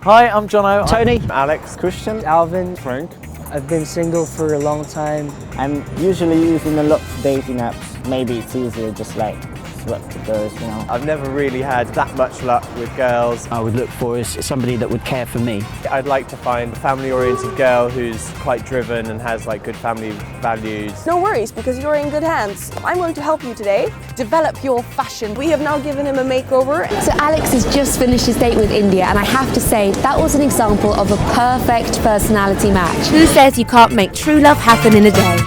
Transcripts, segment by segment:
Hi, I'm Jono. Tony. I'm Alex. Christian. Alvin. Frank. I've been single for a long time. I'm usually using a lot of dating apps. Maybe it's easier just like swipe the girls, you know. I've never really had that much luck with girls. I would look for is somebody that would care for me. I'd like to find a family-oriented girl who's quite driven and has like good family values. No worries, because you're in good hands. I'm going to help you today develop your fashion. We have now given him a makeover. So Alex has just finished his date with India, and I have to say that was an example of a perfect personality match. Who says you can't make true love happen in a day?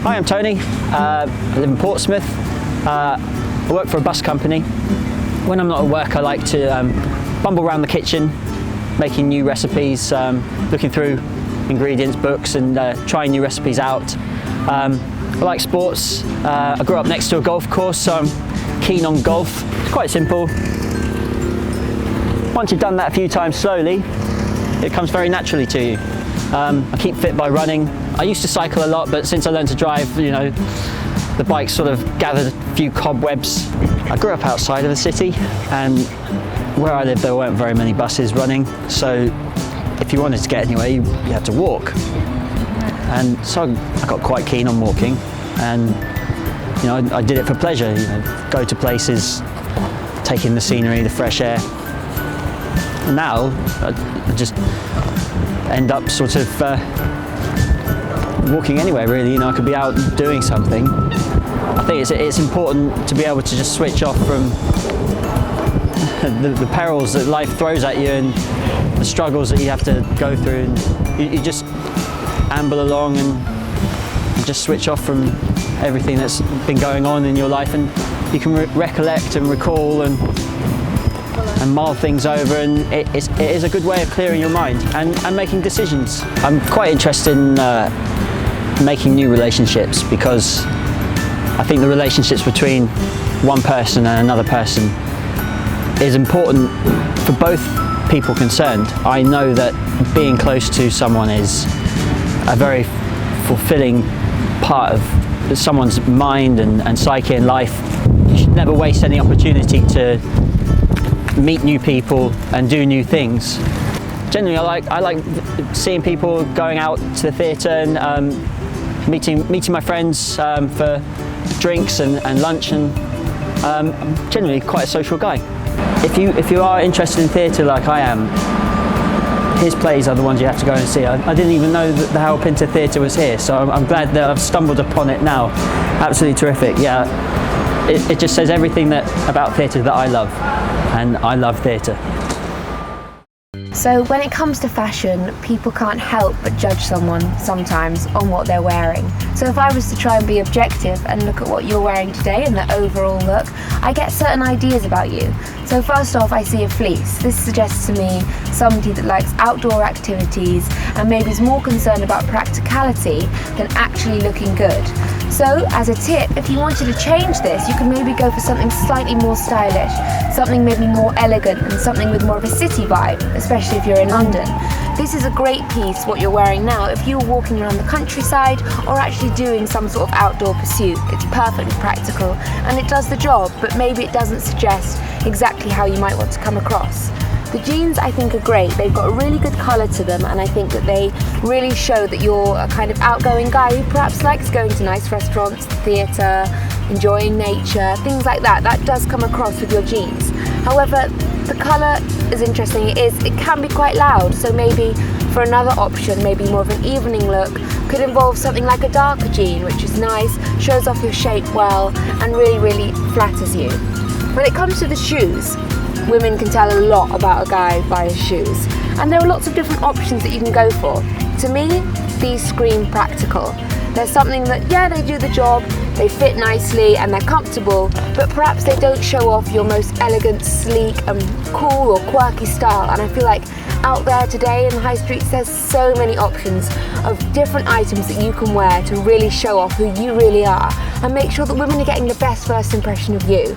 Hi, I'm Tony. I live in Portsmouth. I work for a bus company. When I'm not at work, I like to bumble around the kitchen, making new recipes, looking through ingredients books and trying new recipes out. I like sports. I grew up next to a golf course, so I'm keen on golf. It's quite simple. Once you've done that a few times slowly, it comes very naturally to you. I keep fit by running. I used to cycle a lot, but since I learned to drive, you know, the bike sort of gathered a few cobwebs. I grew up outside of the city, and where I lived there weren't very many buses running, so if you wanted to get anywhere, you had to walk. And so I got quite keen on walking, and you know, I did it for pleasure. You know, go to places, take in the scenery, the fresh air. And now I just end up sort of walking anywhere, really. You know, I could be out doing something. I think it's important to be able to just switch off from the perils that life throws at you and the struggles that you have to go through, and you just amble along and just switch off from everything that's been going on in your life, and you can recollect and recall and mull things over, and it is a good way of clearing your mind and making decisions. I'm quite interested in making new relationships, because I think the relationships between one person and another person is important for both people concerned. I know that being close to someone is a very fulfilling part of someone's mind and psyche in life. You should never waste any opportunity to meet new people and do new things. Generally, I like seeing people going out to the theatre and meeting my friends for drinks and lunch, and I'm generally quite a social guy. If you are interested in theatre like I am, his plays are the ones you have to go and see. I didn't even know that the Howell Pinter Theatre was here, so I'm glad that I've stumbled upon it now. Absolutely terrific. Yeah, it just says everything about theatre that I love, and I love theatre. So when it comes to fashion, people can't help but judge someone sometimes on what they're wearing. So if I was to try and be objective and look at what you're wearing today and the overall look, I get certain ideas about you. So first off, I see a fleece. This suggests to me somebody that likes outdoor activities and maybe is more concerned about practicality than actually looking good. So as a tip, if you wanted to change this, you can maybe go for something slightly more stylish, something maybe more elegant, and something with more of a city vibe, especially if you're in London. This is a great piece, what you're wearing now, if you're walking around the countryside or actually doing some sort of outdoor pursuit. It's perfectly practical and it does the job, but maybe it doesn't suggest exactly how you might want to come across. The jeans, I think, are great. They've got a really good colour to them, and I think that they really show that you're a kind of outgoing guy who perhaps likes going to nice restaurants, theatre, enjoying nature, things like that. That does come across with your jeans. However, the colour, as interesting it can be quite loud, so maybe for another option, maybe more of an evening look, could involve something like a darker jean, which is nice, shows off your shape well, and really, really flatters you. When it comes to the shoes, women can tell a lot about a guy by his shoes, and there are lots of different options that you can go for. To me, these scream practical. There's something that, yeah, they do the job, they fit nicely and they're comfortable, but perhaps they don't show off your most elegant, sleek and cool or quirky style. And I feel like out there today in the high streets, there's so many options of different items that you can wear to really show off who you really are and make sure that women are getting the best first impression of you.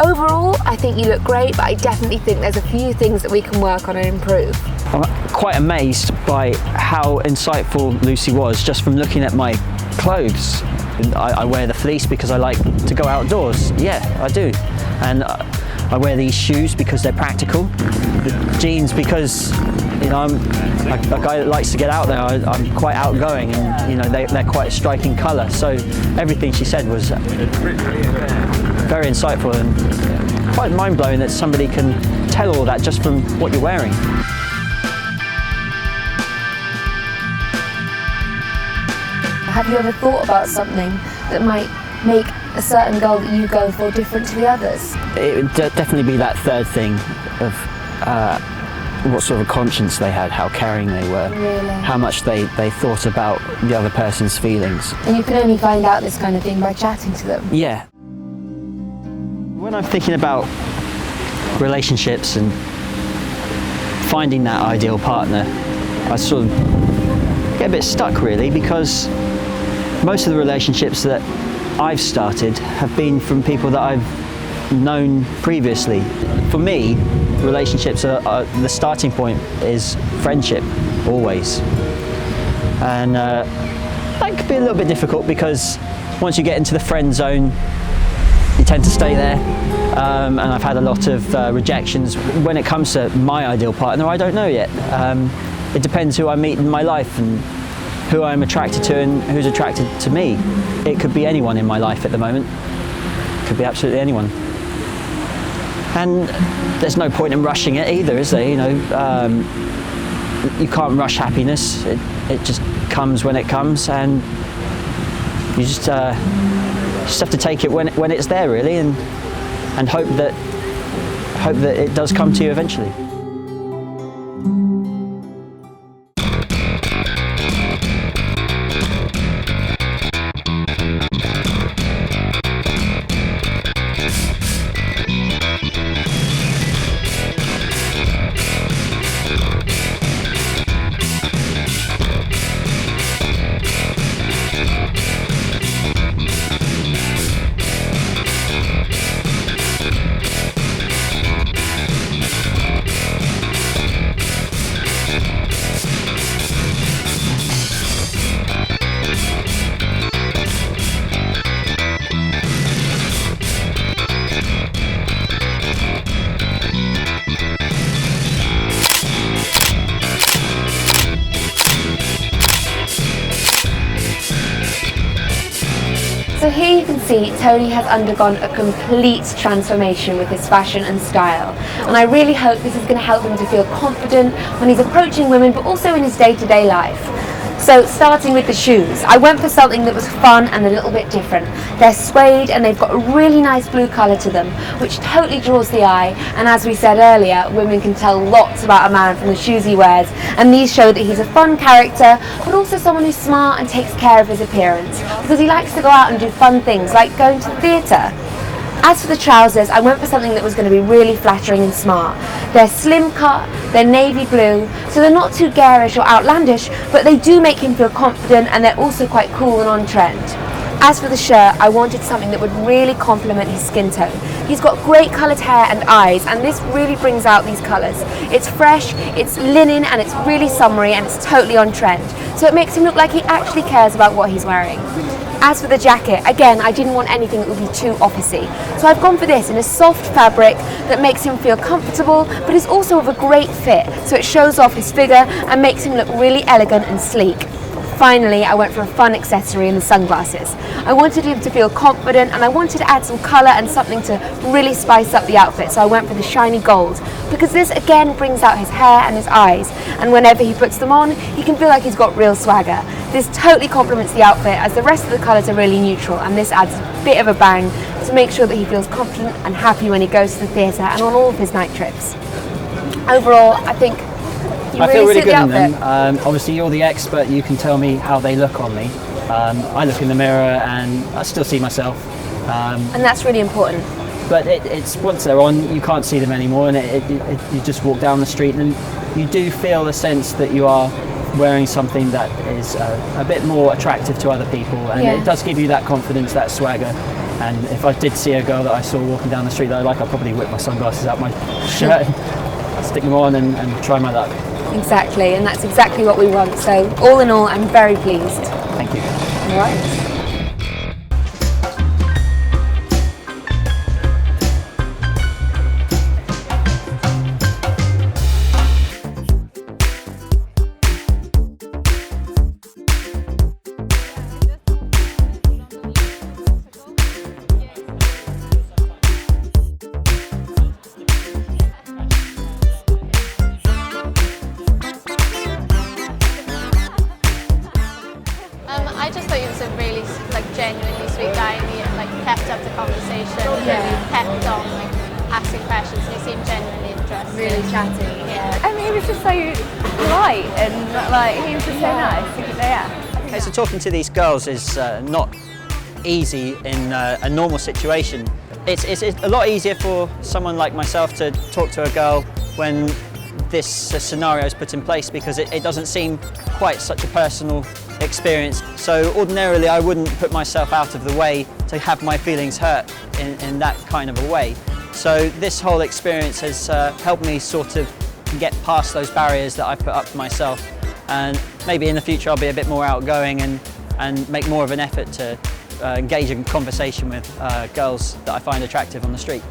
Overall, I think you look great, but I definitely think there's a few things that we can work on and improve. I'm quite amazed by how insightful Lucy was just from looking at my clothes. I wear the fleece because I like to go outdoors. Yeah, I do. And I wear these shoes because they're practical. The jeans because, you know, I'm a guy that likes to get out there. I'm quite outgoing, and you know, they're quite a striking colour. So everything she said was very insightful and quite mind-blowing that somebody can tell all that just from what you're wearing. Have you ever thought about something that might make a certain goal that you go for different to the others? It would definitely be that third thing of what sort of conscience they had, how caring they were, Really? how much they thought about the other person's feelings. And you can only find out this kind of thing by chatting to them. Yeah. When I'm thinking about relationships and finding that ideal partner, I sort of get a bit stuck really, because most of the relationships that I've started have been from people that I've known previously. For me, relationships are the starting point is friendship, always. And that could be a little bit difficult because once you get into the friend zone, you tend to stay there. And I've had a lot of rejections. When it comes to my ideal partner, I don't know yet. It depends who I meet in my life and who I'm attracted to and who's attracted to me. It could be anyone in my life at the moment. It could be absolutely anyone. And there's no point in rushing it either, is there? You know, you can't rush happiness. It just comes when it comes, and you just have to take it when it's there, really, and hope that it does come to you eventually. So here you can see Tony has undergone a complete transformation with his fashion and style, and I really hope this is going to help him to feel confident when he's approaching women, but also in his day-to-day life. So starting with the shoes, I went for something that was fun and a little bit different. They're suede and they've got a really nice blue colour to them, which totally draws the eye, and as we said earlier, women can tell lots about a man from the shoes he wears, and these show that he's a fun character, but also someone who's smart and takes care of his appearance, because he likes to go out and do fun things like going to the theatre. As for the trousers, I went for something that was going to be really flattering and smart. They're slim cut, they're navy blue, so they're not too garish or outlandish, but they do make him feel confident, and they're also quite cool and on trend. As for the shirt, I wanted something that would really complement his skin tone. He's got great coloured hair and eyes, and this really brings out these colours. It's fresh, it's linen, and it's really summery, and it's totally on trend. So it makes him look like he actually cares about what he's wearing. As for the jacket, again, I didn't want anything that would be too officey. So I've gone for this in a soft fabric that makes him feel comfortable, but is also of a great fit, so it shows off his figure and makes him look really elegant and sleek. Finally, I went for a fun accessory in the sunglasses. I wanted him to feel confident, and I wanted to add some colour and something to really spice up the outfit, so I went for the shiny gold, because this again brings out his hair and his eyes, and whenever he puts them on, he can feel like he's got real swagger. This totally complements the outfit, as the rest of the colours are really neutral, and this adds a bit of a bang to make sure that he feels confident and happy when he goes to the theatre and on all of his night trips. Overall, I think you I feel really suit good the in them. outfit. Obviously you're the expert, you can tell me how they look on me. I look in the mirror and I still see myself. And that's really important. But it's once they're on, you can't see them anymore, and you just walk down the street and you do feel the sense that you are wearing something that is a bit more attractive to other people, and Yeah. it does give you that confidence, that swagger. And if I did see a girl that I saw walking down the street that I like, I'd probably whip my sunglasses out my shirt and stick them on and try my luck. Exactly, and that's exactly what we want. So all in all, I'm very pleased. Thank you. All right. genuinely sweet guy, and he like kept up the conversation. Yeah. And he kept on like asking questions, and he seemed genuinely interested. Really chatty. Yeah. And he was just so polite and like he was just so nice. Yeah. Okay, so talking to these girls is not easy in a normal situation. It's a lot easier for someone like myself to talk to a girl when this scenario is put in place, because it doesn't seem quite such a personal experience. So ordinarily I wouldn't put myself out of the way to have my feelings hurt in that kind of a way. So this whole experience has helped me sort of get past those barriers that I put up for myself, and maybe in the future I'll be a bit more outgoing and make more of an effort to engage in conversation with girls that I find attractive on the street.